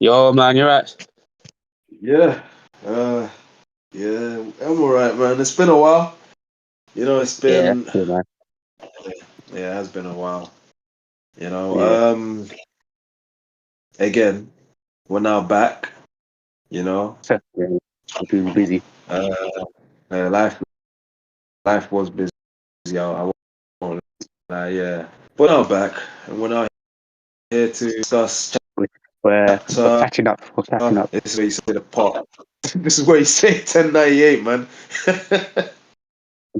Yo, man, you're right. Yeah, uh, yeah, I'm alright, man. It's been a while. You know, it's Yeah, been yeah, man. yeah, it has been a while. You know, Yeah, again, we're now back. You know, yeah. I've been busy. uh, life was busy. I won't lie, yeah, we're now back, and we're now here to discuss We're, we're chapter. catching up. We're catching up. This is where you say the part. This is where you say 1098, man.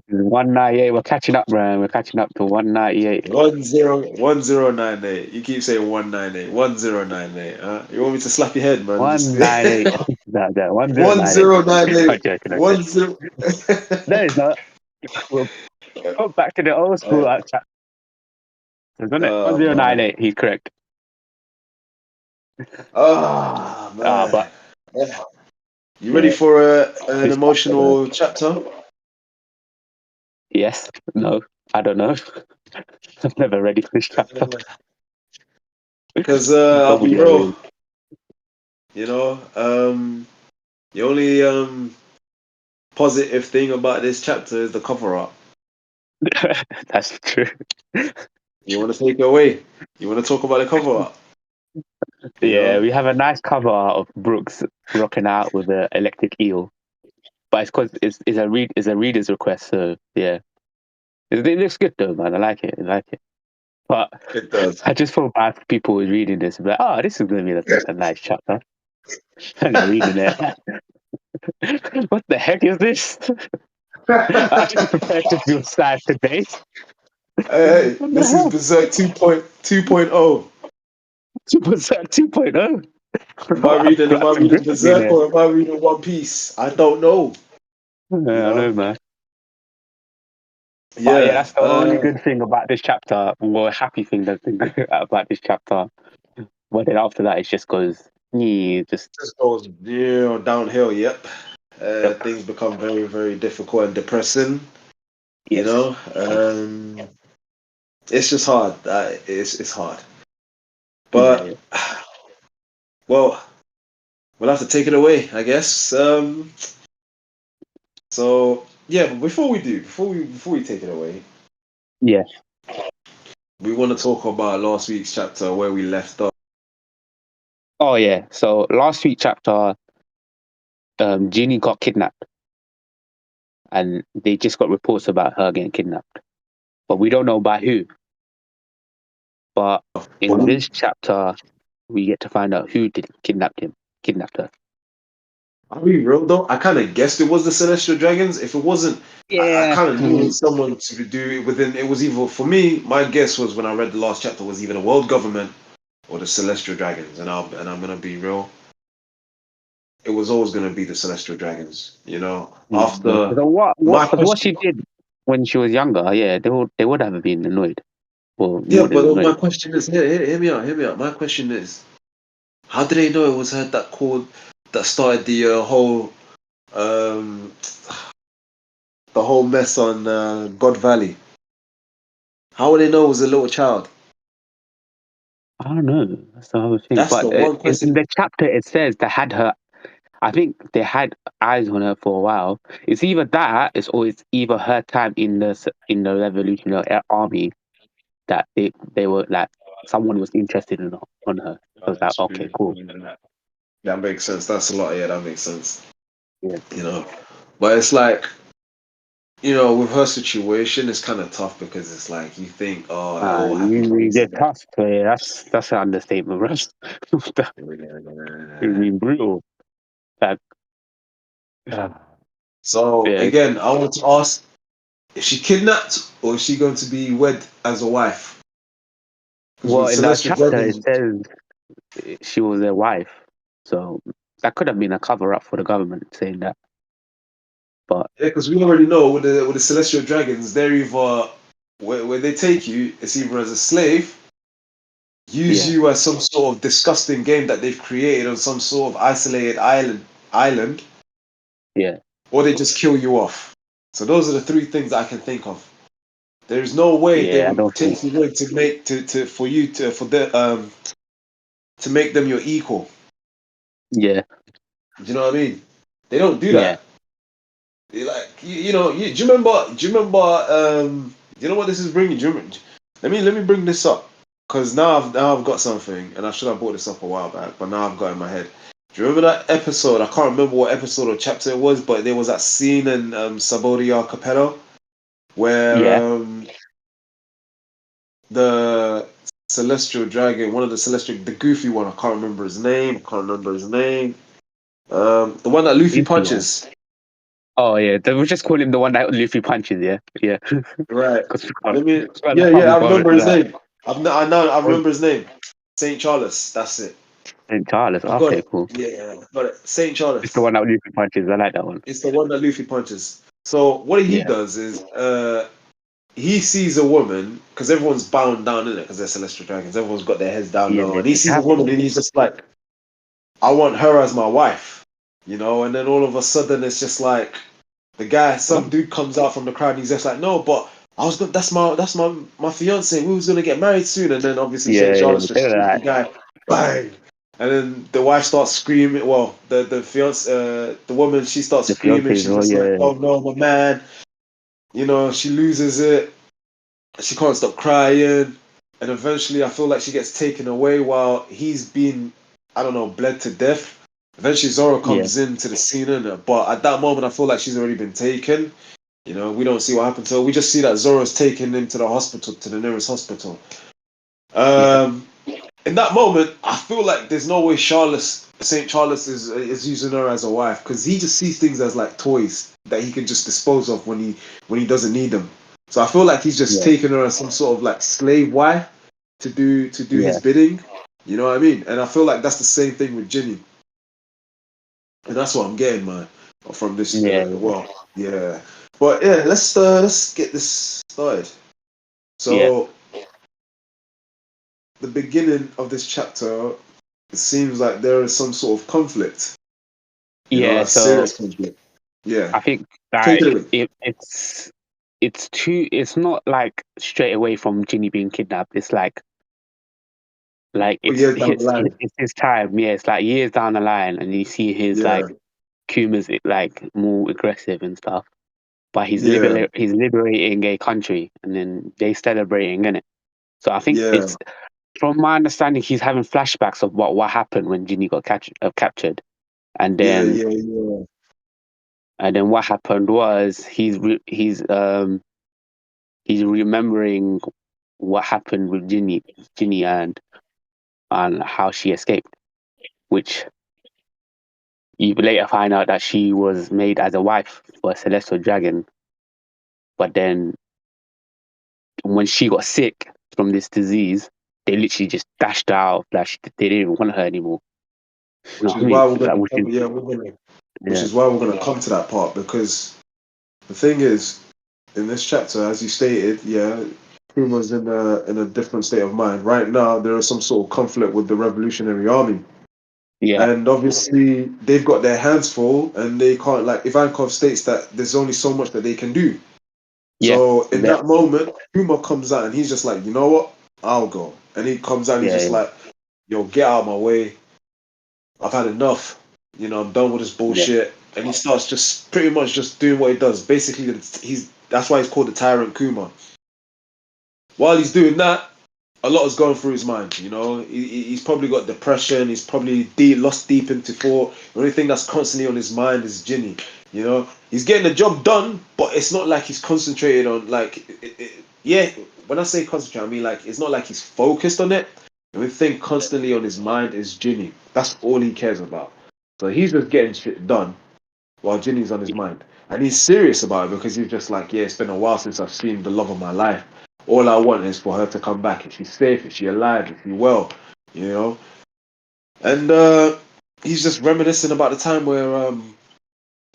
198. We're catching up, man. We're catching up to 198. 1098. You keep saying 198. 1098. Huh? You want me to slap your head, man? Just 198. No, 1098. 1098. I'm joking. I'm joking. 10. No, it's not. We'll go back to the old school chat. Isn't it? Oh man. 1098. He's correct. Oh But man. You ready yeah, for an this chapter, man. emotional chapter? Yes. No. I don't know. I'm never ready for this chapter. Because I'll Nobody be ever real. is. You know, the only positive thing about this chapter is the cover art. That's true. You want to take it away? You want to talk about the cover art? You Yeah, know? we have a nice cover of Brooks rocking out with the electric eel, but it's because it's a reader's request. So yeah, it looks good though, man. I like it. I like it. But It does. I just feel bad for people who's reading this. Like, oh, this is going to be a nice chapter, and they're reading it. What the heck is this? I just prepared to feel sad today. Hey, What the this is hell? Berserk 2.0. 2.0. Am I I've reading? Am got I some reading gripping in Berserk there. or am I reading One Piece? I don't know. You I know? know, man. But yeah, Yeah. that's the only good thing about this chapter, or happy thing about this chapter. But then after that, it's just goes, yeah, just Just goes downhill. Yep. yep, Things become very, very difficult and depressing. You yes, know. It's just hard. It's hard. yeah, yeah. But well, we'll have to take it away, I guess. So yeah, but before we take it away, Yeah. we want to talk about last week's chapter where we left off. Oh yeah. So last week chapter, Jeannie got kidnapped, and they just got reports about her getting kidnapped, but we don't know by who. But in Well, this chapter, we get to find out who did kidnapped her. I'll be real though. I kind of guessed it was the Celestial Dragons. If it wasn't, I Yeah. kind of knew it was someone to do it within. It was either for me. My guess was when I read the last chapter was either the world government or the Celestial Dragons. And I'm gonna be real. It was always gonna be the Celestial Dragons. You know, after So what? my Because what question. she did when she was younger, yeah, they would have been annoyed, or Yeah, more than but my annoyed. question is, hear me out, hear me out. My question is, how did they know it was her that started um, the whole mess on God Valley? How would they know it was a little child? I don't know. That's the whole thing. That's the But one in question. the chapter, it says they had her. I think they had eyes on her for a while. It's either that, or it's either her time in the Revolutionary Army that they were like someone was interested in on her. I was like, okay, cool. That makes sense. That's a lot. Yeah, that makes sense. Yeah. You know, but it's like, with her situation, it's kind of tough because it's like you think, oh, it all happened You get recently. tough. So yeah, that's an understatement, Russ. It's been brutal. That So yeah. again, I want to ask: is she kidnapped or is she going to be wed as a wife? Because Well, with in that Celestial chapter, it Dragons, says she was their wife. So that could have been a cover up for the government saying that. But yeah, because we already know with the Celestial Dragons, they're either where they take you, it's either as a slave, use yeah, you as some sort of disgusting game that they've created on some sort of isolated island, yeah, or they just kill you off. So those are the three things I can think of. There's no way they yeah, I would don't think. take you away to make to for you to for the to make them your equal. Yeah. Do you know what I mean? They don't do Yeah. that. They like you know. Do you remember? Do you remember? You know what this is bringing? Let me bring this up because now I've got something, and I should have brought this up a while back, but now I've got it in my head. Do you remember that episode? I can't remember what episode or chapter it was, but there was that scene in Saboria Capello where Yeah. the celestial dragon, one of the celestial, the goofy one, I can't remember his name. I can't remember his name. The one that Luffy Luffy one. punches. Oh yeah. They will just call him the one that Luffy punches. Yeah. Yeah. Right. Because Let me. I Yeah, can't yeah. be I bothered remember with his that. name. I know. I remember his name. Saint Charles. That's it. Saint Charles. I've got Okay, it. cool. Yeah, I've got it. Saint It's the Charles. one that Luffy punches. I like that one. It's the one that Luffy punches. So what he Yeah. does is, he sees a woman because everyone's bound down in it because they're celestial dragons. Everyone's got their heads down Yeah. low, and he They sees a have woman to. and he's just like, I want her as my wife, you know. And then all of a sudden, it's just like the guy, some What? dude comes out from the crowd. And he's just like, no, but I was gonna, that's my fiance. We was gonna get married soon. And then obviously Saint Yeah. Yeah. Charles just They're shoots the like guy, bang. And then the wife starts screaming. Well, the fiance, the woman, she starts the screaming. fiancés. She's Oh just like, yeah. oh no, my man. You know, she loses it. She can't stop crying. And eventually, I feel like she gets taken away while he's being, I don't know, bled to death. Eventually, Zoro Yeah. comes into the scene, innit? But at that moment, I feel like she's already been taken. You know, we don't see what happened to her. We just see that Zoro's taken into the hospital, to the nearest hospital. Yeah. Um, in that moment, I feel like there's no way Saint Charles is using her as a wife because he just sees things as like toys that he can just dispose of when he doesn't need them. So I feel like he's just Yeah. taking her as some sort of like slave wife to do his Yeah. bidding. You know what I mean? And I feel like that's the same thing with Ginny, and that's what I'm getting, man, from this. Yeah. Yeah, but yeah, let's get this started. Yeah. So the beginning of this chapter, it seems like there is some sort of conflict. You know, Yeah. a So serious conflict. Yeah, I think take that it away. it's too. It's not like straight away from Ginny being kidnapped. It's like But years down the it's line. it's his time. Yeah. It's like years down the line, and you see his Yeah, like Kuma's like more aggressive and stuff. But yeah, he's liberating a country, and then they celebrating in it. So I think yeah, it's from my understanding, he's having flashbacks of what happened when Ginny got captured, and yeah, then yeah, yeah. what happened was he's remembering what happened with Ginny and how she escaped, which you later find out that she was made as a wife for a celestial dragon, but then when she got sick from this disease, they literally just dashed her out. Like they didn't even want her anymore. You know Which what I is mean? why we're Like, gonna which is which yeah, is why we're gonna come to that part because the thing is, in this chapter, as you stated, yeah, Kuma's in a different state of mind. Right now, there is some sort of conflict with the Revolutionary Army. yeah, And obviously, they've got their hands full, and they can't. Like Ivankov states that there's only so much that they can do. yeah, So in that, that moment, Kuma comes out and he's just like, you know what? I'll go. And he comes out and he's yeah, just like, yo, get out of my way. I've had enough. You know, I'm done with this yeah, bullshit. And he starts just pretty much just doing what he does. Basically, that's why he's called the Tyrant Kuma. While he's doing that, a lot is going through his mind. You know, he's probably got depression. He's probably lost deep into thought. The only thing that's constantly on his mind is Ginny. You know, he's getting the job done, but it's not like he's concentrated on yeah. When I say concentrate, I mean like it's not like he's focused on it. The only thing constantly on his mind is Ginny. That's all he cares about. So he's just getting shit done while Ginny's on his mind. And he's serious about it because he's just like, yeah, it's been a while since I've seen the love of my life. All I want is for her to come back. Is she safe? Is she alive? Is she well? You know? And he's just reminiscing about the time where,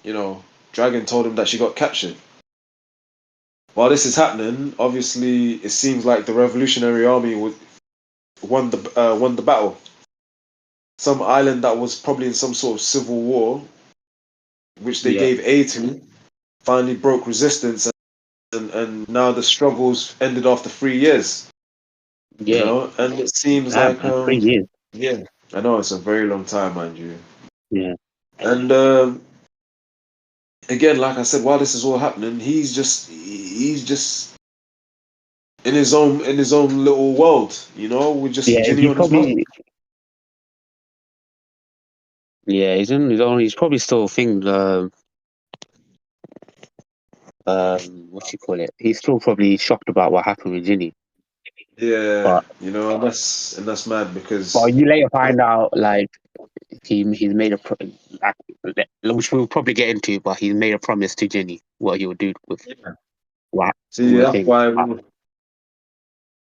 you know, Dragon told him that she got captured. While this is happening, obviously, it seems like the Revolutionary Army won the battle. Some island that was probably in some sort of civil war, which they yeah, gave aid to, finally broke resistance and now the struggles ended after 3 years. You yeah. know, and it seems Damn, like man, 3 years. yeah, I know it's a very long time, mind you. Yeah. And again, like I said, while this is all happening, he's just in his own little world, with just Yeah, Ginny he's on his mind. probably yeah, he's in his own. He's probably still thinking. What you call it? He's still probably shocked about what happened with Ginny. Yeah, But and that's mad but because you later find out like he's made a like, which we'll probably get into, but he's made a promise to Ginny what he would do with what see with that's things. why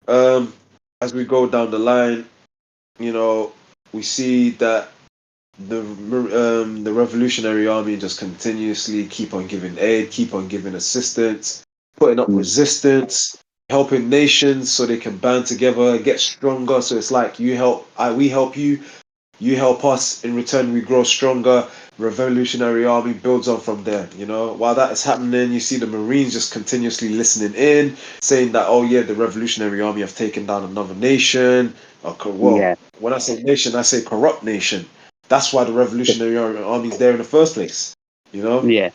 um as we go down the line, you know, we see that the Revolutionary Army just continuously keep on giving aid, keep on giving assistance, putting up Mm. resistance, helping nations so they can band together, get stronger. So it's like we help you, you help us. In return, we grow stronger. Revolutionary Army builds on from there. While that is happening, you see the Marines just continuously listening in, saying that, oh yeah, the Revolutionary Army have taken down another nation. Well, Yeah, when I say nation, I say corrupt nation. That's why the Revolutionary Army is there in the first place. You know. yeah.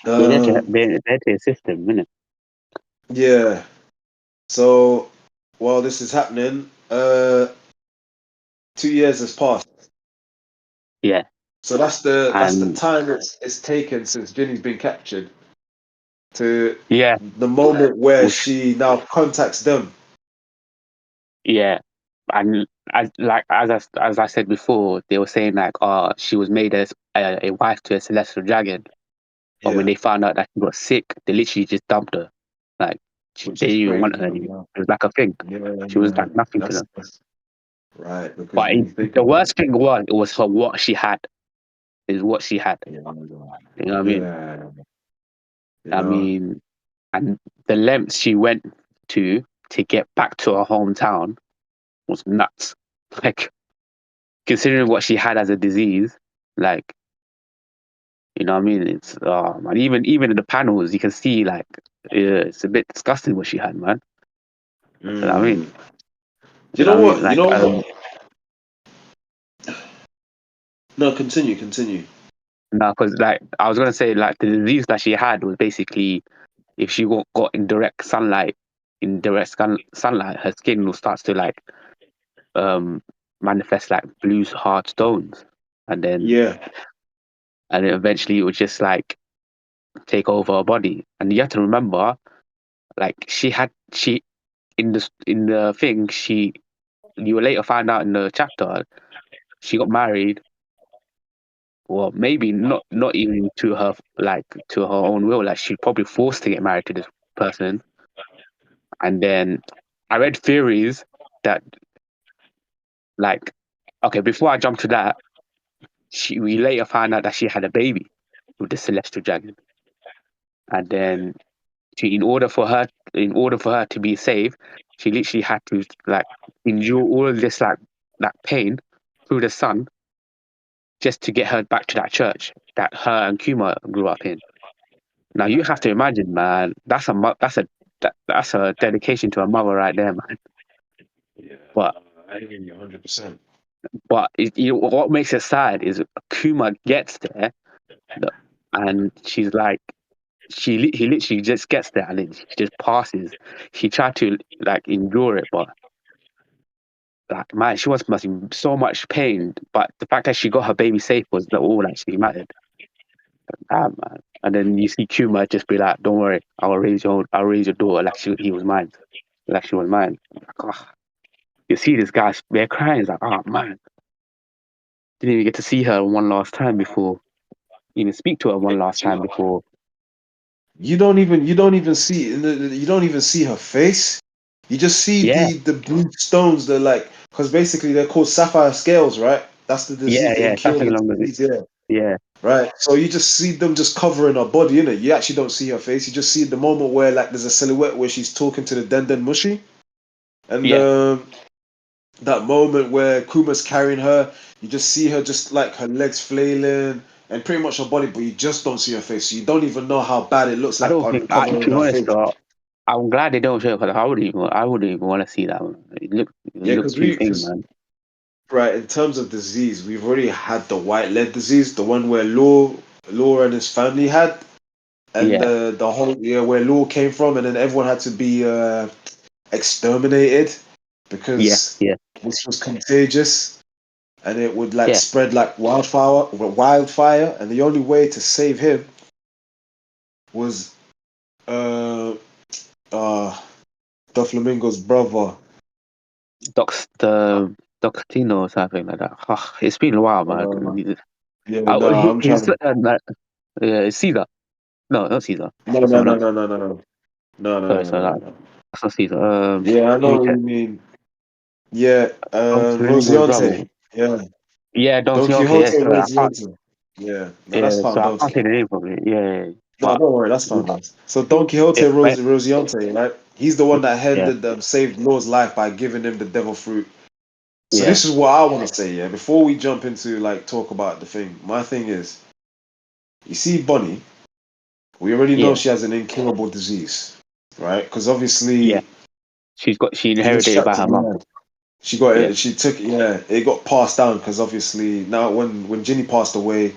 Um, They're to a system, isn't it? yeah. So while this is happening, 2 years has passed. Yeah, So that's the and time it's taken since Ginny's been captured to yeah, the moment where which she now contacts them. yeah, and as I said before, they were saying like, oh, she was made as a wife to a celestial dragon, but when Yeah, they found out that she got sick, they literally just dumped her. Like which they is didn't even want crazy. her anymore. It was like a thing. Yeah, She was yeah, like nothing to them. that's right. Because But when you think the about worst thing was it was for what she had. Is what she had. it, You know what I mean? yeah, you I know, mean, and the lengths she went to get back to her hometown was nuts. Like considering what she had as a disease, like you know what I mean? It's man, even in the panels you can see like it's a bit disgusting what she had, man. You know what I mean? mm. Do You you know know what I mean? what? You Like know what? No, continue. no, because like I was gonna say like the disease that she had was basically if she got in direct sunlight, her skin will starts to like um manifest like blue hard stones, and then Yeah, eventually it would just like take over her body. And you have to remember, like she in the thing she you will later find out in the chapter she got married. Well, maybe not even to her like to her own will. Like she probably forced to get married to this person. And then I read theories that like okay before I jump to that, we later found out that she had a baby with the celestial dragon, and then in order for her to be saved, she literally had to like endure all of this like that pain through the sun just to get her back to that church that her and Kuma grew up in. Now you have to imagine, man, that's a dedication to a mother right there, man. yeah. But I hear you 100%. what makes it sad is Kuma gets there, the- and she's like, he literally just gets there and then she just passes. She tried to like endure it, but like man, she was must in so much pain. But the fact that she got her baby safe was all that actually mattered. Man. And then you see Kuma just be like, "Don't worry, I'll raise your daughter like he was mine, like she was mine." Like, oh. You see this guy, they're crying. It's like, oh man, didn't even get to see her one last time before, even speak to her one last time before. You don't even see you don't even see her face. You just see Yeah, the blue stones. They're like, because basically they're called sapphire scales, right? That's the disease, the yeah, something incurable along with it. disease. Yeah, Yeah, right. So you just see them just covering her body, innit? You actually don't see her face. You just see the moment where like there's a silhouette where she's talking to the Den Mushi, and yeah. that moment where Kuma's carrying her, you just see her just like her legs flailing and pretty much her body, but you just don't see her face. So you don't even know how bad it looks I like don't on think, to covering be her honest, face. though, I'm glad they don't show it because I wouldn't even want to see that one. It Yeah, looked too thing, man. right, in terms of disease, we've already had the white lead disease, the one where Law and his family had, and Yeah, the whole where Law came from, and then everyone had to be exterminated yeah, because yeah, this was contagious and it would like yeah. spread like wildfire, and the only way to save him was uh uh Doflamingo's brother. Doctino or something like that. It's been a while, man. Uh, yeah, Oh, no, I'm trying he's to. Caesar. No, not Caesar. No, That's no, someone no, else. no, no, no, no, no, no, Sorry, no, sorry, no, no. that's not Caesar. Yeah, I Let know me what check. you mean. Yeah, Don Flamingo's brother. Rosionte. Yeah, Yeah, Don. Don Okay, yeah, Quixote sorry, I can't. Rosionte. Yeah, no, Yeah, that's so I can't say Foundosky. the name of it. Yeah, No, but don't worry, that's Foundosky. So Don Quixote it went. Rosionte, right? He's the one that Yeah, saved Law's life by giving him the devil fruit. So yeah, this is what I want to say, yeah. Before we jump into like talk about the thing, my thing is, you see, Bonnie, we already know yeah, she has an incurable disease, right? Because yeah. obviously She in this inherited it by chapter, her mum. yeah, she got Yeah, it. She took, yeah, it got passed down because obviously now when Ginny passed away,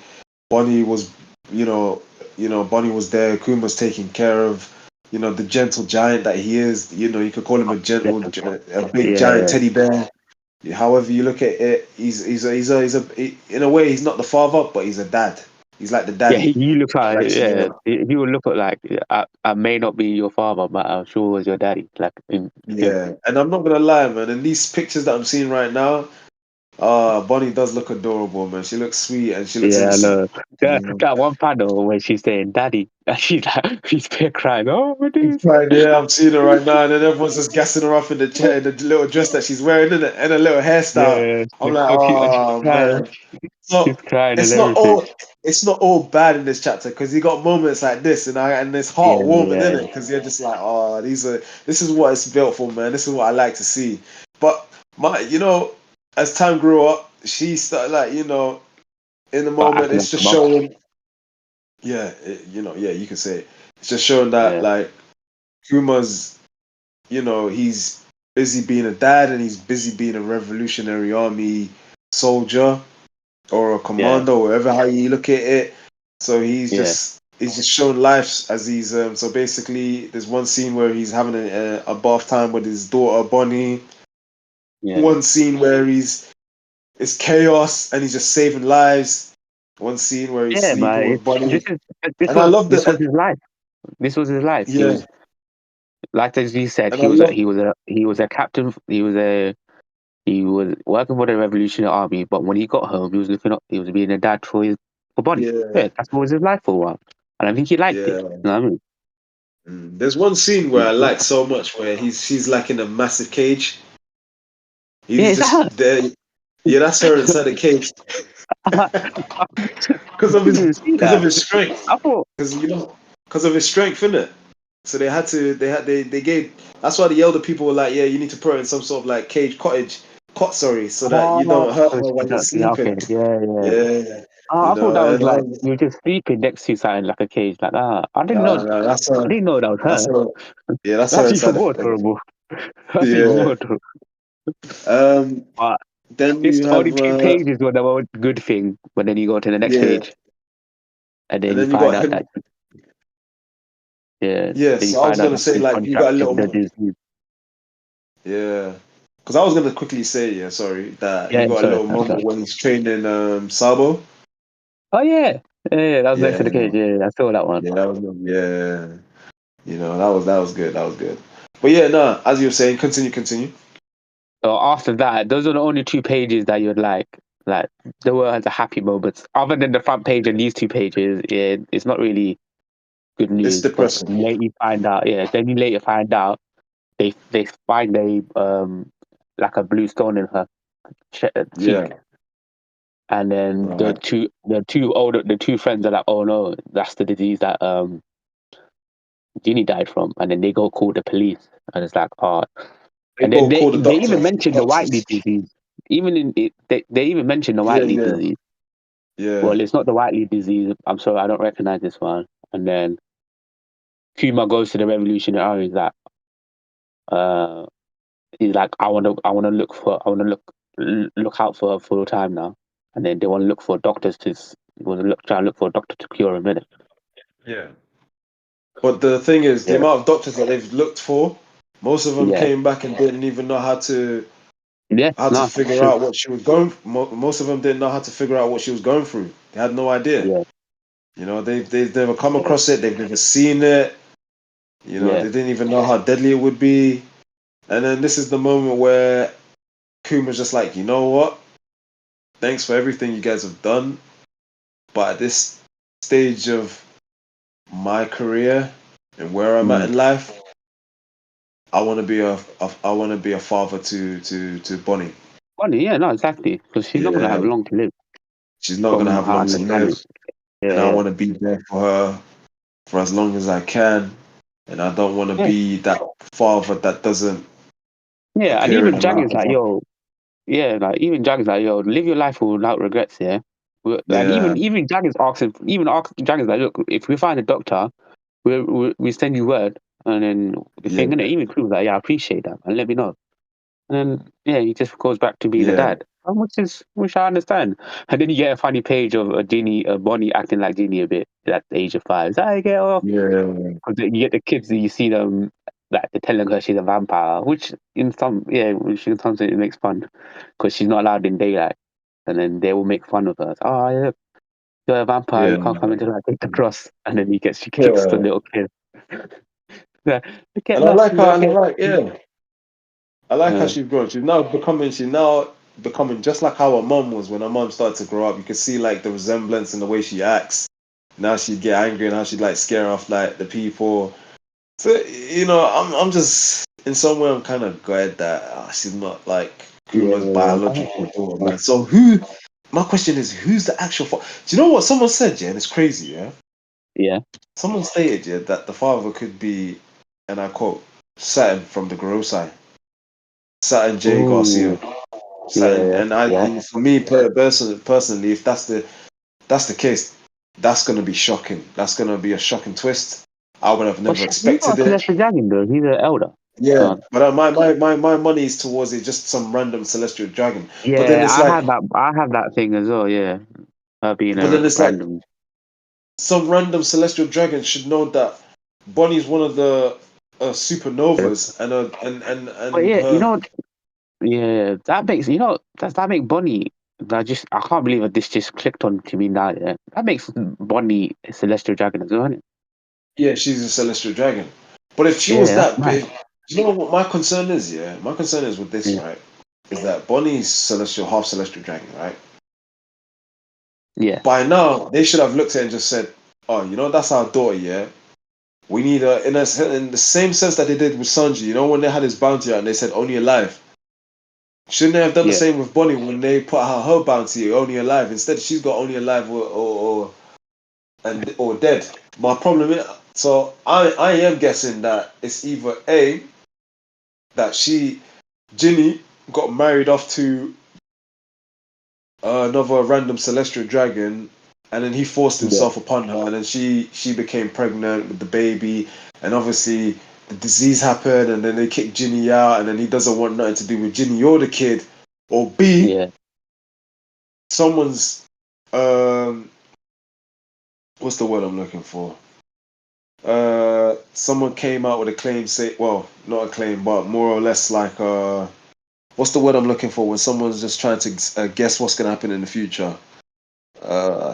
Bonnie was, you know, Bonnie was there. Kuma's taking care of, the gentle giant that he is. You could call him a yeah, gentle, a big giant yeah. teddy bear. However you look at it, in a way he's not the father, but he's a dad. He's like the Yeah, daddy. he looks like, Like, yeah, yeah, he will look at like, I may not be your father, but I'm sure it was your daddy. Like, in him. yeah. And I'm not gonna lie, man. In these pictures that I'm seeing right now, Bonnie does look adorable, man. She looks sweet and she looks Yeah, I innocent. know. Um, That one panel when she's saying daddy, and she's like, she's bare crying, oh, my days. Right, yeah, I'm seeing her right now, and then everyone's just gassing her up in the chair, in the little dress that she's wearing, and a little hairstyle. Yeah, I'm she's like, so cute, and she's oh crying. man. So She's crying and it's not everything. all it's not all bad in this chapter because you got moments like this, and it's Yeah, heartwarming, yeah, isn't it? Because you're just like, oh, this is what it's built for, man. This is what I like to see. But as time grew up, she started like, in the but moment, acting like it's a just mom. showing, yeah, yeah, you can say it. It's just showing that Yeah, like Kuma's, he's busy being a dad and he's busy being a Revolutionary Army soldier or a yeah, commando, wherever how you look at it. So yeah, he's just showing life as he's so basically there's one scene where he's having a bath time with his daughter Bonnie. yeah. One scene where it's chaos and he's just saving lives. One scene where he's Yeah, sleeping man. with Bonnie, This is this and I was love this was that. his life. This was his life. He Yeah, was, like as you said, and I love he was a captain. He was working for the Revolutionary Army, but when he got home, he was being a dad for Bonnie. yeah, Yeah, that's what was his life for a while, and I think he liked it. yeah. You know what I mean? There's one scene where I Yeah, like so much where she's like in a massive cage. yeah, He's is that her? just there. Yeah, that's her inside the cage I because of his didn't see because of that. his strength. I thought, Because because of his strength, innit? So they gave. That's why the elder people were like, yeah, you need to put her in some sort of like cot, sorry, so that you don't hurt her when you're yeah, sleeping. okay, yeah, yeah. Yeah, I thought that was and like you were just sleeping next to something like a cage like that. no, I didn't know that was that's her. her. Yeah, that's her That's inside even more the. adorable. That's even Yeah. more adorable. Um. But Then this you only have two pages were the one good thing, but then you go to the next yeah, page and and then you then you find got out him. that yeah, Yeah, then you so I was find out gonna that say he's like you got a contracting little the more. disease. Yeah. Because I was gonna quickly say, yeah, sorry, that you Yeah, got a sorry, little sorry, sorry. moment when he's training Sabo. Oh yeah. Yeah, that was next to the Yeah, cage. Yeah, I saw that one. yeah, that was yeah. That was good. That was good. But yeah, no, as you were saying, continue. So after that, those are the only two pages that you'd like. Like there were the happy moments. Other than the front page and these two pages, it's not really good It's news because depressing. later you find out. Yeah, then you later find out they find a like a blue stone in her cheek, Yeah, and then right. the two friends are like, oh no, that's the disease that Ginny died from, and then they go call the police, and it's like, oh, They and then go call the they even doctors. mention the Whiteley disease. Even in it, they even mention the Yeah, Whiteley yeah, disease. yeah. Well, it's not the Whiteley disease. I'm sorry, I don't recognize this one. And then Kuma goes to the Revolutionary Army. Uh, he's like, I want to look. look out for her full time now, and then they want to look for doctors to try and look for a doctor to cure him. Minute. Yeah. But the thing is, the Yeah, amount of doctors that they've looked for, most of them yeah, came back and didn't even know yeah. how to No, that's figure true. out what she was going. Most of them didn't know how to figure out what she was going through. They had no idea. Yeah, You know, they've never come across it. They've never seen it. You know, yeah, they didn't even know how deadly it would be. And then this is the moment where Kuma's just like, you know what? Thanks for everything you guys have done, but at this stage of my career and where I'm at mm. in life, I want to be a father to Bonnie. Funny, yeah, no, exactly, because she's not gonna Yeah, have long to live, she's not gonna from have her long to live, understanding. Yeah, and I yeah, want to be there for her for as long as I can, and I don't want to yeah, be that father that doesn't yeah. And appear in even the Jang mouth is of like, her. yo, yeah, like even Jang is like, yo, live your life without regrets, yeah. And Yeah, even Jang is asking, Jang is like, look, if we find a doctor, we send you word, and then the thing, and yeah, even Crew's like, yeah, I appreciate that, and let me know. And then yeah, he just goes back to being a yeah, dad, which I understand. And then you get a funny page of Bonnie acting like Ginny a bit at the age of 5. It's like, I get off. yeah, 'Cause you get the kids and you see them like they're telling her she's a vampire, which which in some sense it makes fun because she's not allowed in daylight, and then they will make fun of her. Oh, yeah, you're a vampire, yeah, you can't come into light. Take the cross, and then she kicks the yeah. little kid. Yeah, get And I lost, like you how, little and I kid. like, yeah, I like how Uh, she's grown. She's now becoming just like how her mom was when her mom started to grow up. You can see like the resemblance in the way she acts. Now she'd get angry and how she'd like scare off like the people. So I'm just in some way I'm kind of glad that she's not like yeah, Kuma's that makes biological sense. daughter, man. So who? My question is, who's the actual father? Do you know what someone said? Yeah, and it's crazy. Yeah, Yeah. someone stated yeah that the father could be, and I quote, Saturn from the Gorosei, Saturn J Ooh, Garcia, Saturn, yeah, and yeah. for me personally, if that's the case, that's gonna be shocking. That's gonna be a shocking twist. I would have But never he's not expected a it. celestial dragon though. He's an elder. Yeah, So but my money is towards it, just some random celestial dragon. But then yeah, it's like, I have that thing as well. Yeah, her being but a then it's like random. some random celestial dragon should know that Bonnie's one of the supernovas, But and yeah, you her. know, yeah, that makes does that make Bonnie? I can't believe that this just clicked on to me now. Yeah, that makes Bonnie a celestial dragon as well, isn't it? Yeah, she's a celestial dragon. But if she was Yeah, that's that mad. big, you know what my concern is? Yeah, my concern is with this, Yeah, right? Is that Bonnie's celestial, half celestial dragon, right? yeah, By now, they should have looked at it and just said, "Oh, that's our daughter. Yeah, we need her in the same sense that they did with Sanji. You know, when they had his bounty out and they said only alive. Shouldn't they have done the yeah, same with Bonnie when they put her bounty only alive? Instead, she's got only alive or dead. My problem is, so I am guessing that it's either A, that Ginny got married off to another random celestial dragon, and then he forced yeah, himself upon her, and then she became pregnant with the baby, and obviously the disease happened, and then they kicked Ginny out, and then he doesn't want nothing to do with Ginny or the kid, or B, yeah, someone's um, what's the word I'm looking for? Someone came out with a claim, say, well, not a claim, but more or less like what's the word I'm looking for when someone's just trying to guess what's gonna happen in the future?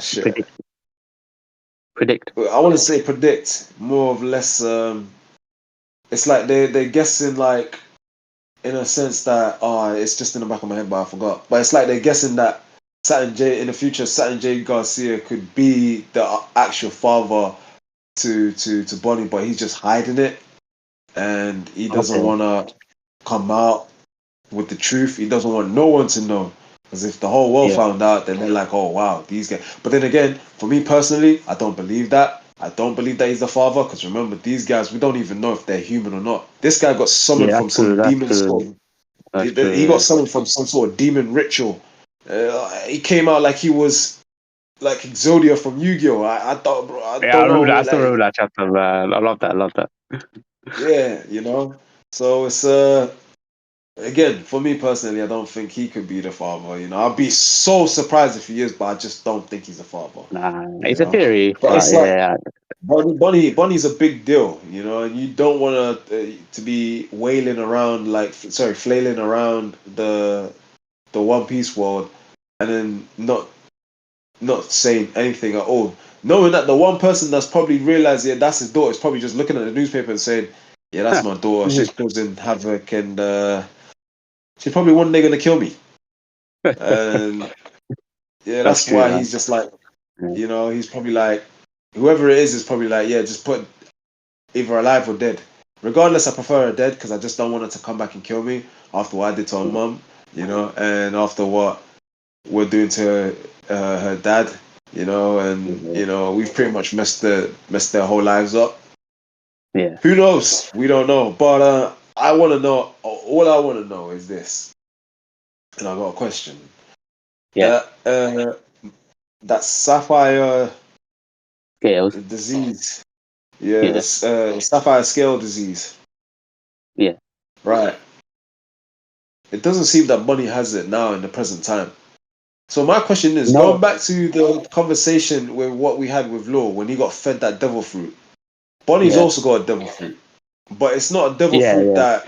Shit. predict, predict. I want to say predict, more or less. It's like they're guessing, like in a sense that it's just in the back of my head, but I forgot. But it's like they're guessing that Saturn J in the future, Saturn J Garcia could be the actual father to Bonnie, but he's just hiding it, and he doesn't Okay. want to come out with the truth. He doesn't want no one to know. Because if the whole world Yeah, found out, then they're like, oh, wow, these guys. But then again, for me personally, I don't believe that. I don't believe that he's the father. Because remember, these guys, we don't even know if they're human or not. This guy got yeah, summoned that's from true. some That's demon true. sort of. That's He true. got Yeah. summoned from some sort of demon ritual. He came out like he was like Exodia from Yu-Gi-Oh! I thought, bro, I Yeah, I don't remember know, that. I still like, remember that chapter, man. I love that. I love that. yeah, So it's again, for me personally, I don't think he could be the father. You know, I'd be so surprised if he is, but I just don't think he's the father. Nah, You it's a know, theory, but but it's like yeah, Bonnie's a big deal. You know, and you don't want to be wailing around like sorry, flailing around the One Piece world, and then not saying anything at all. Knowing that the one person that's probably realized, yeah, that's his daughter, is probably just looking at the newspaper and saying, yeah, that's my daughter. She's causing havoc, and she's probably one day gonna kill me. And yeah, that's that's true, why man. he's just like, Yeah. he's probably like, whoever it is probably like, yeah, just put either alive or dead. Regardless, I prefer her dead because I just don't want her to come back and kill me after what I did to her mum, and after what we're doing to her dad, and Yeah. we've pretty much messed their whole lives up. Yeah. Who knows? We don't know. But I want to know. All I want to know is this, and I got a question. Yeah. That sapphire Scales. disease, yeah, Yeah. this sapphire scale disease, Yeah. right? It doesn't seem that Bunny has it now in the present time. So my question is, No. going back to the conversation with what we had with Law when he got fed that devil fruit. Bonnie's Yeah. also got a devil fruit, but Yeah. Yeah.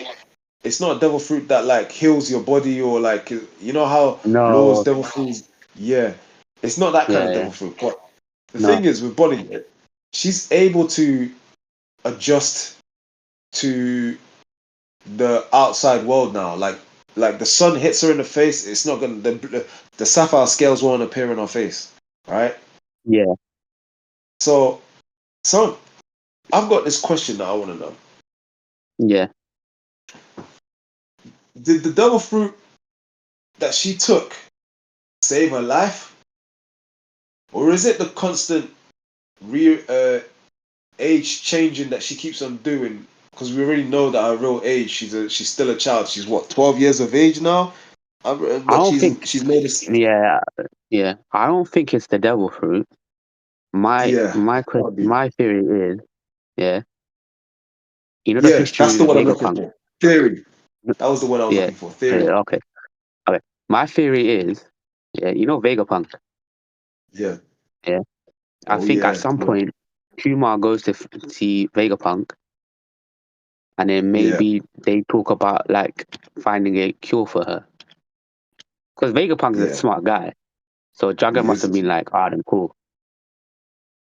it's not a devil fruit that like heals your body or like how Law's No. devil fruit. Yeah, it's not that kind Yeah. of Yeah. devil fruit. But the No. thing is with Bonnie, she's able to adjust to the outside world now. Like the sun hits her in the face, it's not gonna the sapphire scales won't appear in her face, right? Yeah. So I've got this question that I want to know. Yeah. Did the devil fruit that she took save her life, or is it the constant age changing that she keeps on doing? Because we already know that her real age, she's still a child. She's what, 12 years of age now. I But don't think. she's made us. Yeah. Yeah. I don't think it's the devil fruit. Yeah, that'll be. My theory is, yeah, the Yeah, that's history the of one I'm looking Vegapunk. for. Theory. That was the one I was Yeah. looking for. Theory. Yeah. Okay. Okay. My theory is, yeah, Vegapunk. Yeah. Yeah. I Oh think at yeah. some Yeah. point, Kumar goes to see Vegapunk, and then Yeah. maybe they talk about like finding a cure for her. Because Vegapunk is a Yeah. smart guy, so Jugger He must is. have been like, "Ah, then cool."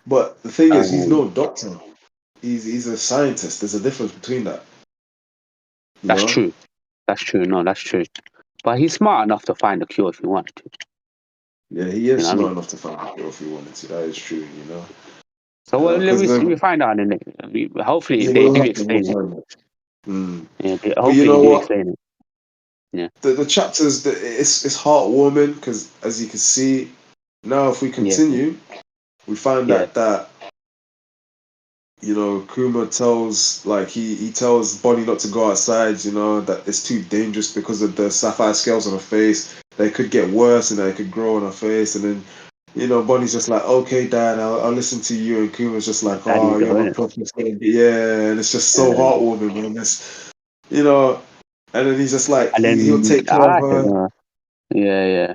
But the thing is, he's Um, no doctor. He's a scientist. There's a difference between that. You that's know. true. That's true. No, that's true. But he's smart enough to find a cure if he wanted to. Yeah, he You is know what I smart mean? enough to find out if he wanted to. That is true. So well, Because we find out in it. Hopefully yeah, they we'll do have to explain it. find it. Mm. Yeah, But you hopefully they know do what? explain it. Yeah, The chapters that it's heartwarming because as you can see now, if we yeah, continue, we find yeah. that Kuma tells like he tells Bonnie not to go outside. That it's too dangerous because of the sapphire scales on her face. They could get worse and they could grow on her face. And then Bonnie's just like, okay, Dad, I'll listen to you. And Kuma's just like, Daddy oh, you're go my in it. perfect baby. Yeah, and it's just so heartwarming, man. You know, and then he's just like, And he'll then take I care of like it. her, Yeah, yeah.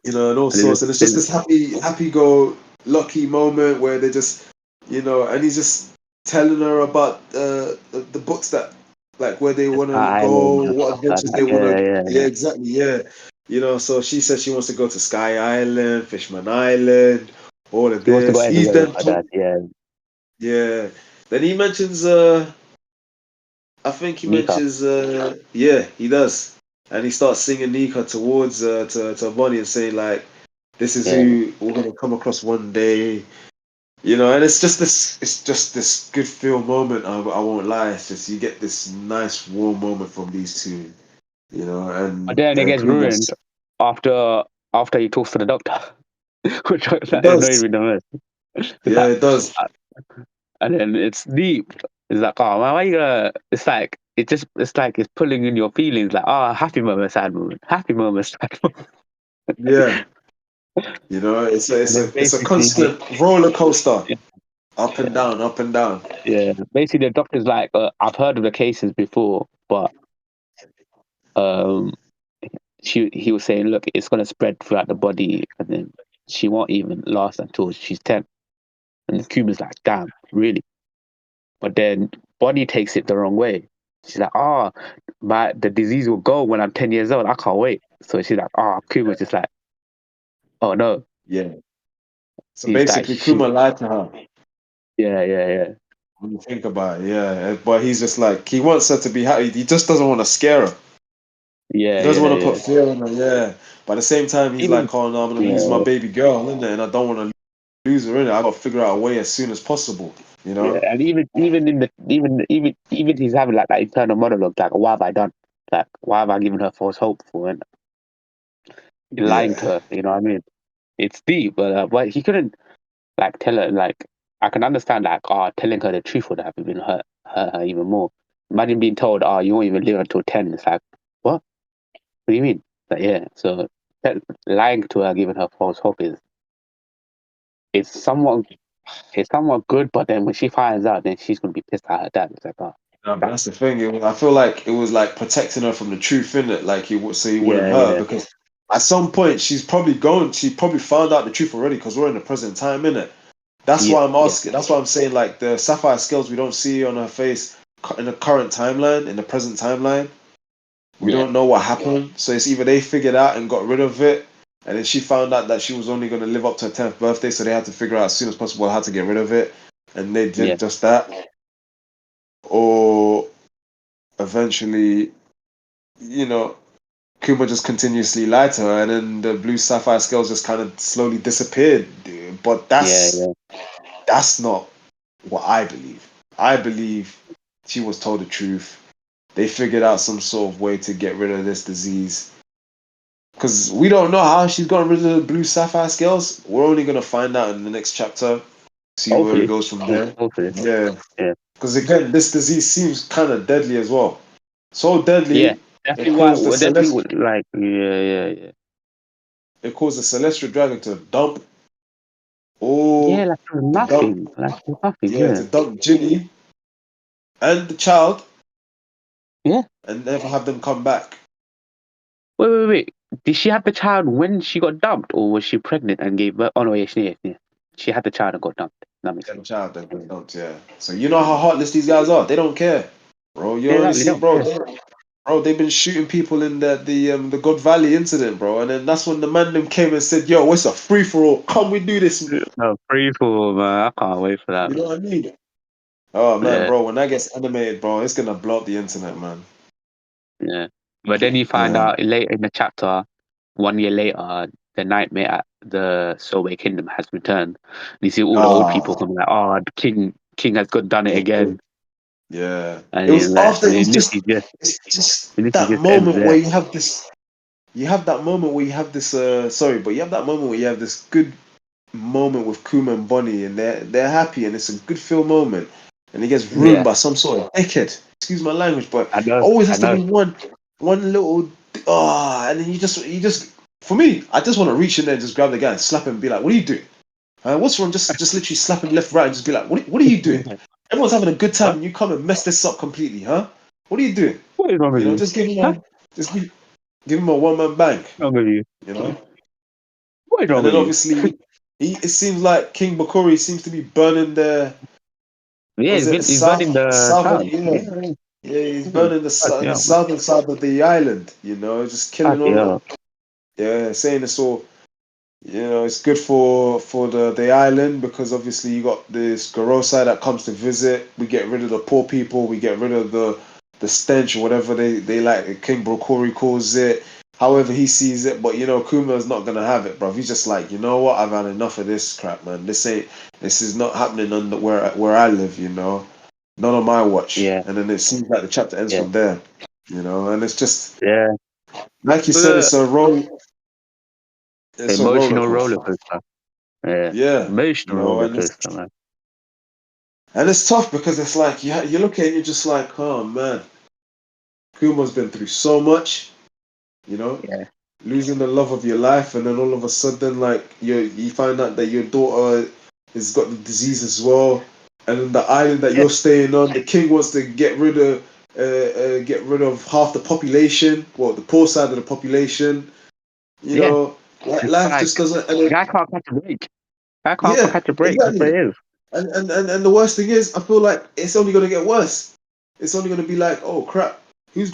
and all And sorts. And it's just this happy go lucky moment where they just, and he's just telling her about the books that, like, where they want to island go, and what stuff like adventures that. they want Yeah, to. yeah, Yeah, yeah. exactly. Yeah. So she says she wants to go to Sky Island, Fishman Island, all of He wants to go this. He's everywhere with then my dad. Yeah, yeah. Then he mentions I think he Nika. mentions yeah, he does. And he starts singing Nika towards to Bonnie and saying like, this is Yeah. who we're gonna come across one day. And it's just this good feel moment. I won't lie. It's just you get this nice warm moment from these two. But And then it gets ruined Kumas. after he talks to the doctor, which It that annoyed does. me the most. It's Yeah, like, it does. and then it's deep. It's like, oh, man, why you gonna? It's like it's like it's pulling in your feelings. Like, oh, happy moment, sad moment, happy moment, sad moment. Yeah. It's And then a basically, constant roller coaster, yeah, up and down, up and down. yeah, basically the doctor's like, I've heard of the cases before, but um, he was saying, look, it's gonna spread throughout the body, and then she won't even last until she's 10. And Kuma's like, damn, really? But then Bonnie takes it the wrong way. She's like, oh, the disease will go when I'm 10 years old. I can't wait. So she's like, oh, Kuma's just like, oh no. Yeah. So He's like, basically, Kuma lied to her. yeah. When you think about it, yeah. But he's just like, he wants her to be happy. He just doesn't want to scare her. He doesn't want to put fear in her, yeah. But at the same time, he's Even like, oh no, I'm going to lose my yeah, baby girl, innit? And I don't want to lose her, innit? I got to figure out a way as soon as possible, you yeah, know? and even he's having like that internal monologue, like, what have I done? Like, why have I given her false hope for and lying to Yeah. her? You know what I mean? It's deep, but he couldn't like tell her like I can understand like telling her the truth would have even hurt her even more. Imagine being told, you won't even live until 10. It's like, what? What do you mean? But yeah, so lying to her, giving her false hope is somewhat it's somewhat good, but then when she finds out, then she's gonna be pissed at her dad. It's like, oh, No, but that, that's the thing. I feel like it was like protecting her from the truth, innit? Like so he wouldn't hurt her yeah, because at some point she probably found out the truth already because we're in the present time, innit? That's yeah, why I'm yeah, asking. That's why I'm saying like the sapphire scales we don't see on her face in the current timeline, in the present timeline. We yeah, don't know what happened. So it's either they figured out and got rid of it, and then she found out that she was only going to live up to her 10th birthday, so they had to figure out as soon as possible how to get rid of it, and they yeah, did just that. Or eventually, you know, Kuma just continuously lied to her, and then the blue sapphire scales just kind of slowly disappeared. But yeah, that's not what I believe. I believe she was told the truth. They figured out some sort of way to get rid of this disease. Because we don't know how she's gotten rid of the blue sapphire scales. We're only going to find out in the next chapter, see where it hopefully, goes from there. hopefully, Yeah. yeah, Because again, this disease seems kind of deadly as well. So yeah. deadly, Definitely why. Well, definitely Celestial. would like, yeah. It caused the celestial dragon to dump all Yeah, like it was to dump nothing. Like it was nothing. yeah Yeah. to dump Ginny and the child Yeah. and never have them come back. Wait. Did she have the child when she got dumped, or was she pregnant and gave birth? Oh no, yeah. She had the child and got dumped. That makes Yeah, the sense. child that got dumped. Yeah. So you know how heartless these guys are. They don't care, bro. You Yeah, only exactly. see, Don't bro. care. Bro, they've been shooting people in the God Valley incident, bro. And then that's when the man them came and said, "Yo, it's a free for all. Come, we do this." No, free for man. I can't wait for that, You know man. what I mean? Oh man, Yeah, bro, when that gets animated, bro, it's gonna blow up the internet, man. yeah. But then you find Yeah. out later in the chapter, 1 year later, the nightmare at the Sorbet Kingdom has returned. You see all the old people Ah, coming like, the king has got done it again, yeah. and It he's was like, after. and It was just. It's it just literally that just ends moment where there. you have this. You have that moment where you have this. Sorry, but you have that moment where you have this good moment with Kuma and Bonnie, and they're happy, and it's a good feel moment, and he gets ruined Yeah, by some sort of dickhead. Excuse my language, but I always has to know. be one little and then you just for me, I just want to reach in there and just grab the guy and slap him and be like, "What are you doing? What's wrong?" Just literally slap him left, right, and just be like, "What are you doing? Everyone's having a good time, What? and you come and mess this up completely, huh? What are you doing? What is wrong with You know, you? just give him Huh? a just give him a one man bank, What's wrong with you? you know." What is wrong And with then you? obviously, it seems like King Bakuri seems to be burning the Yeah, was it he's burning the south of town. yeah he's Yeah. burning Fuck the yeah, southern side of the island, you know, just killing fuck all yeah. yeah, saying it's all, you know, it's good for the island because obviously you got this Gorosei that comes to visit. We get rid of the poor people. We get rid of the stench or whatever they like. King Brokori calls it. However he sees it, but you know Kuma's not gonna have it, bro. He's just like, you know what? I've had enough of this crap, man. This is not happening under where I live, you know. Not on my watch. Yeah, And then it seems like the chapter ends yeah, from there, you know. And it's just yeah. like you said, Uh, it's a roller Emotional roller coaster. coaster. Yeah, Yeah, you emotional know, roller coaster, man. and it's tough because it's like you look at it, and you're just like, oh man, Kuma's been through so much, you know, Yeah, losing the love of your life, and then all of a sudden, like you find out that your daughter has got the disease as well, and then the island that yeah, you're staying on, the king wants to get rid of. get rid of half the population, the poor side of the population. You Yeah, know, it's life like just doesn't. And the then, guy can't catch a break. Guy can't yeah, catch a break. That's what exactly. it is. And the worst thing is, I feel like it's only gonna get worse. It's only gonna be like, oh crap, Yeah, Who's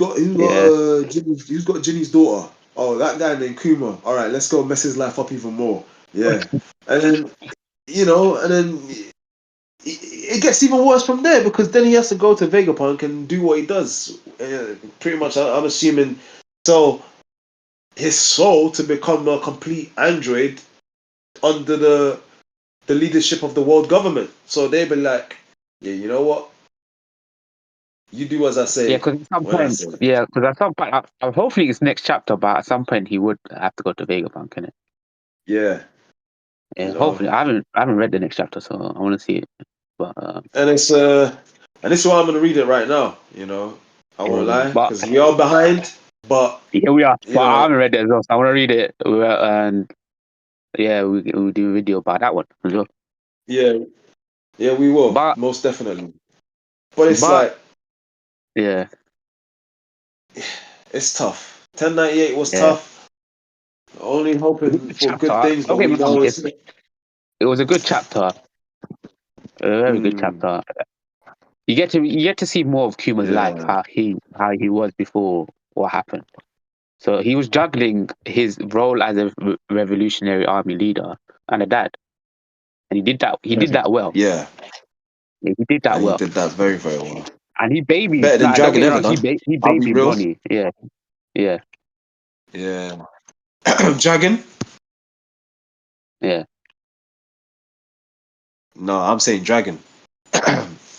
got Ginny's daughter? Oh, that guy named Kuma. All right, let's go mess his life up even more. Yeah, and then and then it gets even worse from there because then he has to go to Vegapunk and do what he does. Pretty much, I'm assuming. So his soul to become a complete android under the leadership of the world government. So they be like, yeah, you know what? You do as I yeah. say Because at some when I point, say. yeah, because at some point, hopefully it's next chapter, but at some point he would have to go to Vegapunk, innit? Yeah, Yeah, hopefully. I haven't read the next chapter, so I want to see it. But and and this is why I'm gonna read it right now. I won't yeah, lie but because we are behind, but here we are. you But I know, haven't read it as well, so I want to read it. And yeah, we'll do a video about that one as well. yeah, yeah, we will But most definitely. But it's but like yeah, it's tough. 1098 was yeah. tough. Only It was a hoping good for good chapter. things, but Don't get we me wrong. know it's. It was a good chapter. A very good Mm, chapter. You get to see more of Kuma's life, yeah, how he was before what happened. So he was juggling his role as a revolutionary army leader and a dad, and he did that. He did that well. yeah, Yeah, he did that and he well, did that very, very well. and he babied. Better than Like, don't get Dragon me ever wrong, done. he I'll be babied real. Ronnie. Yeah, yeah, Yeah, Dragon. yeah, No, I'm saying Dragon.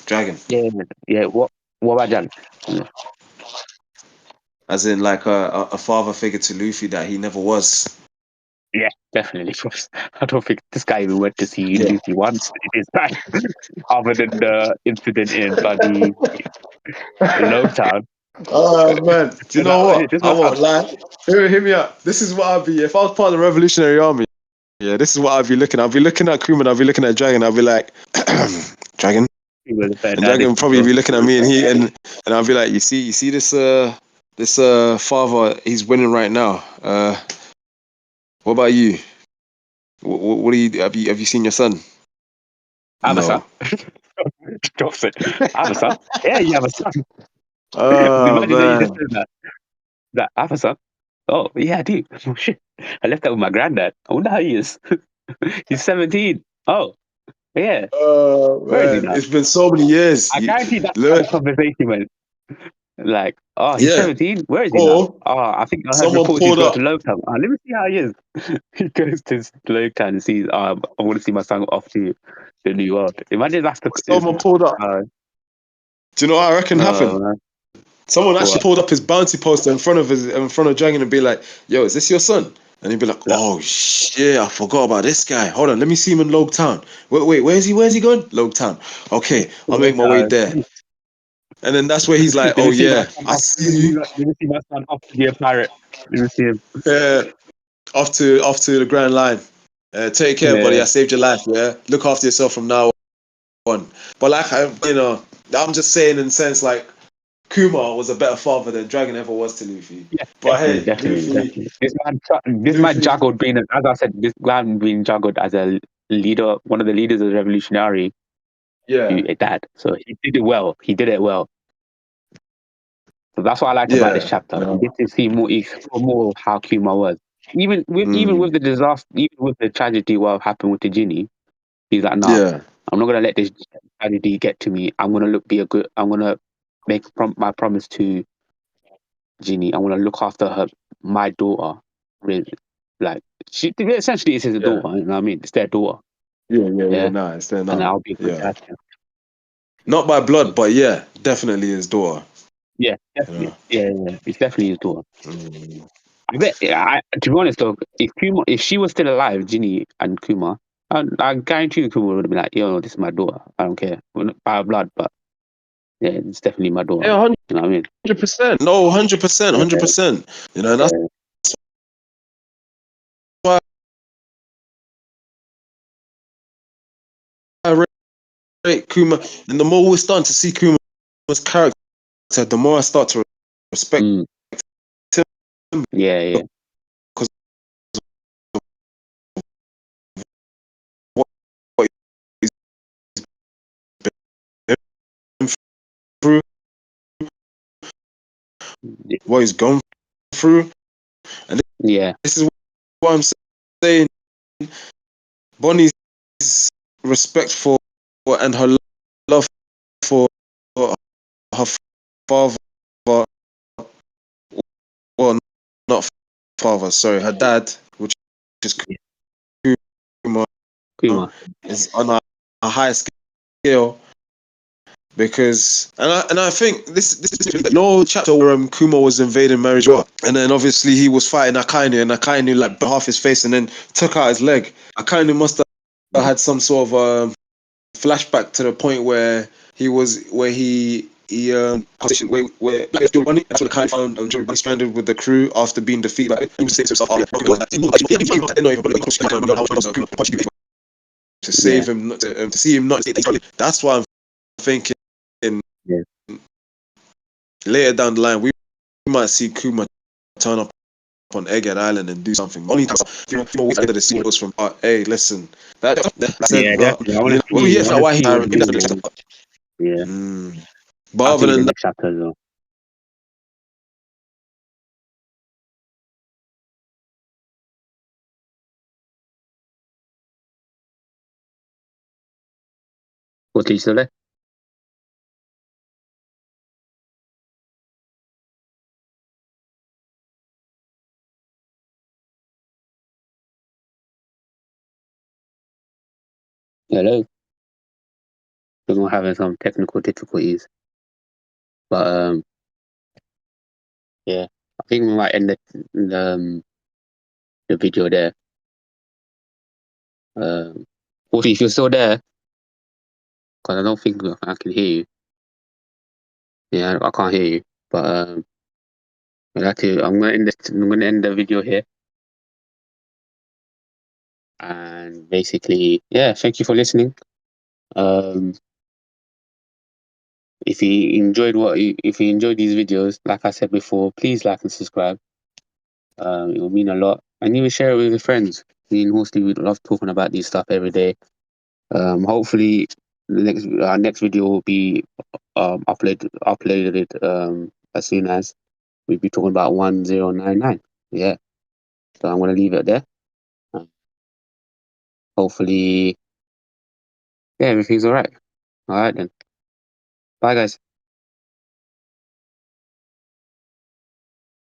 Dragon, yeah, yeah. What about Jan? Yeah, as in like a father figure to Luffy that he never was. yeah, definitely. I don't think this guy even went to see Yeah. Luffy once in his life, other than the incident in bloody Lowtown. Oh man, do you So know that was it. what? This I was won't lie. Hear me out. This is what I'd be if I was part of the Revolutionary Army. Yeah, this is what I'd be looking. I'd be looking at Kuma. I'd be looking at Dragon. I'd be like, Dragon, he was a better and dad Dragon than would probably be looking at me, and I'd be like, you see this father, he's winning right now. What about you? What do you have you seen your son? I have a son. No. Drops it. I have a son. Yeah, you have a son. Oh Imagine that you just man. said that. That I have a son. Oh, yeah, I do. Oh, shit. I left that with my granddad. I wonder how he is. He's 17. Oh, yeah. Oh Where is he man, now? it's been so many years. I guarantee that's how Look, the conversation went. Like, oh, he's yeah. 17. Where is he now? Or Oh, I think I heard someone reports he's pulled going to up. Lowtown. Oh, let me see how he is. He goes to Lowtown and sees, I want to see my son off to the new world. Imagine that's the. Someone pulled up. Uh, Do you know what I reckon happened? man. Someone actually What? pulled up his bounty poster in front of Dragon and be like, "Yo, is this your son?" And he'd be like, Like, "Oh shit, I forgot about this guy. Hold on, let me see him in Logue Town. Wait, where's he? Where's he going? Logue Town. Okay, I'll make my way there." And then that's where he's like, let "Oh me see my yeah, son I off. see you. Let me see my son off to be a pirate. Let me see him. Off to the Grand Line. Take care, buddy. Yeah, I saved your life. Yeah, look after yourself from now on." But like I'm just saying in the sense like Kuma was a better father than Dragon ever was to Luffy. yeah, But definitely, hey, definitely, Luffy, definitely. This man Luffy, juggled being, as I said, this man being juggled as a leader, one of the leaders of the revolutionary yeah, to a dad. So he did it well. He did it well. So that's what I liked about this yeah, chapter. You get to see more, explore more of how Kuma was. Even with mm, the disaster, even with the tragedy what happened with the genie, he's like, nah, yeah, I'm not gonna let this tragedy get to me. I'm gonna be a good. I'm gonna make my promise to Ginny. I want to look after her, my daughter. Really, like she essentially is his yeah, daughter. You know what I mean? It's their daughter. yeah. Yeah, Nah, it's there and now. I'll be a good Yeah, dad. not by blood, but yeah, definitely his daughter. Yeah, You definitely. know. Yeah, yeah, it's definitely his daughter. Mm. I bet. Yeah, to be honest though, if she was still alive, Ginny and Kuma, I guarantee you Kuma would have been like, "Yo, this is my daughter. I don't care. We're not by blood, but yeah, it's definitely my daughter." Yeah, You know what I mean? 100%. No, 100%, Yeah, 100%. You know, and that's yeah, why I rate Kuma. And the more we're starting to see Kuma's character said, the more I start to respect him. Yeah. Because what he's been through, what he's gone through, and this is what I'm saying. Bonnie's respect for and her love for her father, well, not father, sorry, her dad, which is Kuma, is on a high scale. Because and I think this no chapter where Kuma was invading Mary's world, and then obviously he was fighting Akainu, and Akainu like bit half his face and then took out his leg. Akainu must have had some sort of flashback to the point where he where Black still running. That's when Akainu found Bunny stranded with the crew after being defeated. He was saying to himself, to save him, to see him not. That's why I'm thinking. Later down the line, we might see Kuma turn up on Egghead Island and do something. Only time, the scene goes from, hey, listen, I want to see. But other than that, chapter as well. What did you say? Hello. We're having some technical difficulties, but yeah, I think we might end the video there. Also, if you're still there, because I don't think I can hear you. Yeah, I can't hear you, but I'm gonna end the video here. And basically, yeah, thank you for listening. If you enjoyed these videos, like I said before, please like and subscribe. It will mean a lot, and even share it with your friends. Me and Horsley, we love talking about these stuff every day. Hopefully, our next video will be uploaded as soon as we'll be talking about 1099. Yeah, so I'm gonna leave it there. Hopefully, yeah, everything's all right. All right then. Bye, guys.